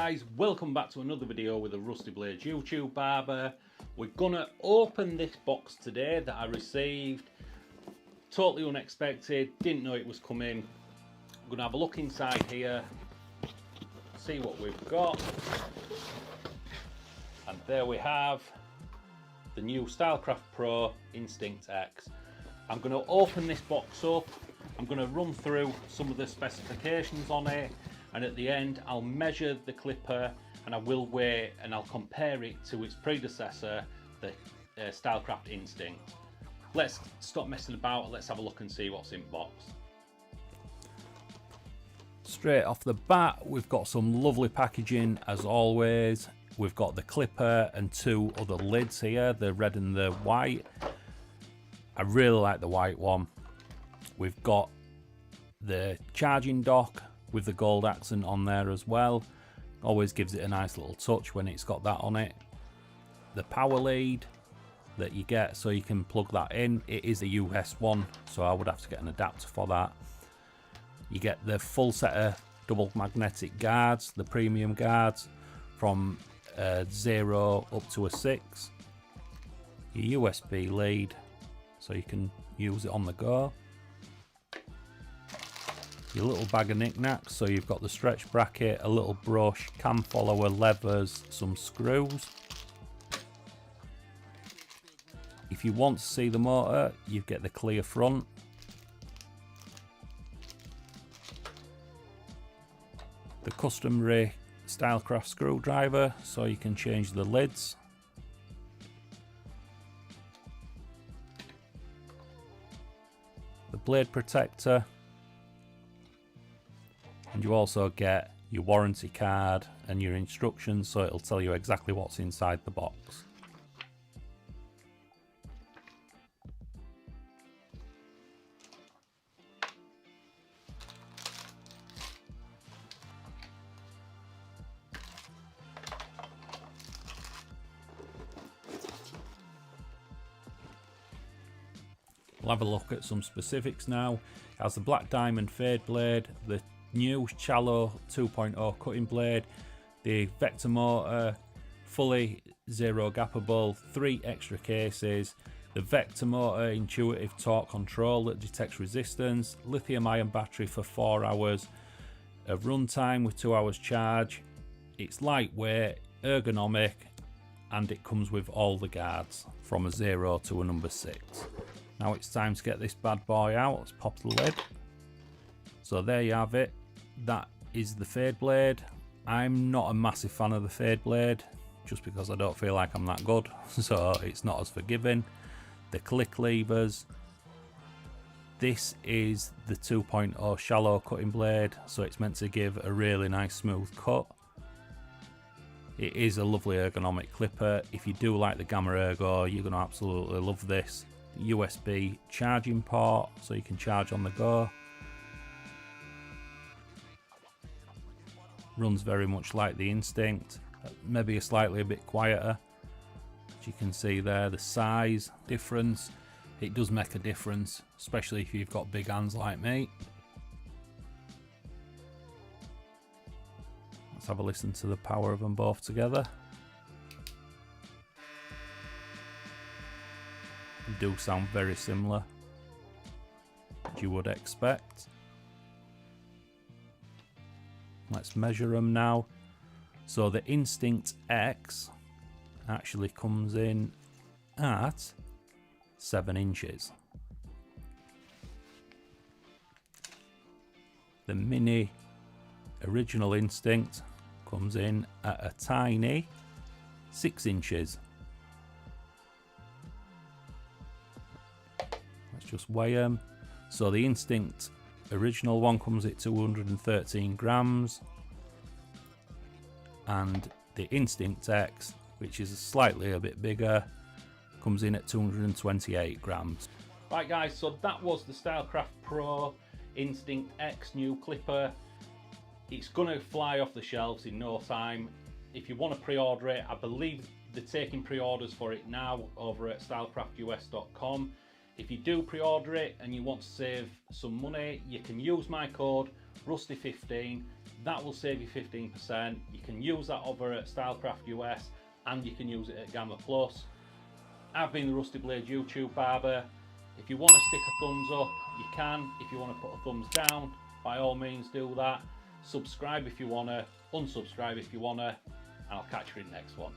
guys, welcome back to another video with the Rusty Blades YouTube Barber. We're gonna open this box today that I received, totally unexpected, didn't know it was coming. I'm gonna have a look inside here, see what we've got, and there we have the new StyleCraft Pro Instinct X. I'm gonna open this box up, I'm gonna run through some of the specifications on it, and at the end I'll measure the clipper and I will weigh and I'll compare it to its predecessor, the StyleCraft Instinct. Let's stop messing about, let's have a look and see what's in the box. Straight off the bat, we've got some lovely packaging as always. We've got the clipper and two other lids here, the red and the white. I really like the white one. We've got the charging dock with the gold accent on there as well. Always gives it a nice little touch when it's got that on it. The power lead that you get, so you can plug that in. It is a US one, so I would have to get an adapter for that. You get the full set of double magnetic guards, the premium guards, from 0 up to a 6. Your USB lead, so you can use it on the go. Your little bag of knickknacks, so you've got the stretch bracket, a little brush, cam follower, levers, some screws. If you want to see the motor, you get the clear front. The customary StyleCraft screwdriver, so you can change the lids. The blade protector. And you also get your warranty card and your instructions, so it'll tell you exactly what's inside the box. We'll have a look at some specifics now. It has the black diamond fade blade, the new shallow 2.0 cutting blade, the vector motor, fully zero gappable, 3 extra cases, the vector motor intuitive torque control that detects resistance, lithium-ion battery for 4 hours of runtime with 2 hours charge. It's lightweight, ergonomic, and it comes with all the guards from a 0 to a number 6. Now it's time to get this bad boy out. Let's pop the lid. So there you have it. That is the fade blade. I'm not a massive fan of the fade blade, just because I don't feel like I'm that good, so it's not as forgiving. The click levers. This is the 2.0 shallow cutting blade, so it's meant to give a really nice smooth cut. It is a lovely ergonomic clipper. If you do like the Gamma Ergo, you're going to absolutely love this. USB charging port, so you can charge on the go. Runs very much like the Instinct, maybe a bit quieter. As you can see there, the size difference, it does make a difference, especially if you've got big hands like me. Let's have a listen to the power of them both together. They do sound very similar, as you would expect. Let's measure them now. So the Instinct X actually comes in at 7 inches. The mini original Instinct comes in at a tiny 6 inches. Let's just weigh them. So the Instinct original one comes at 213 grams, and the Instinct X, which is slightly a bit bigger, comes in at 228 grams. Right guys, so that was the StyleCraft Pro Instinct X new clipper. It's gonna fly off the shelves in no time. If you want to pre-order it, I believe they're taking pre-orders for it now over at stylecraftus.com. If you do pre-order it and you want to save some money, you can use my code Rusty15 That will save you 15%. You can use that over at StyleCraft US and you can use it at Gamma Plus. I've been the Rusty Blade YouTube barber. If you want to stick a thumbs up, you can. If you want to put a thumbs down, by all means do that. Subscribe if you want to, unsubscribe if you want to, and I'll catch you in the next one.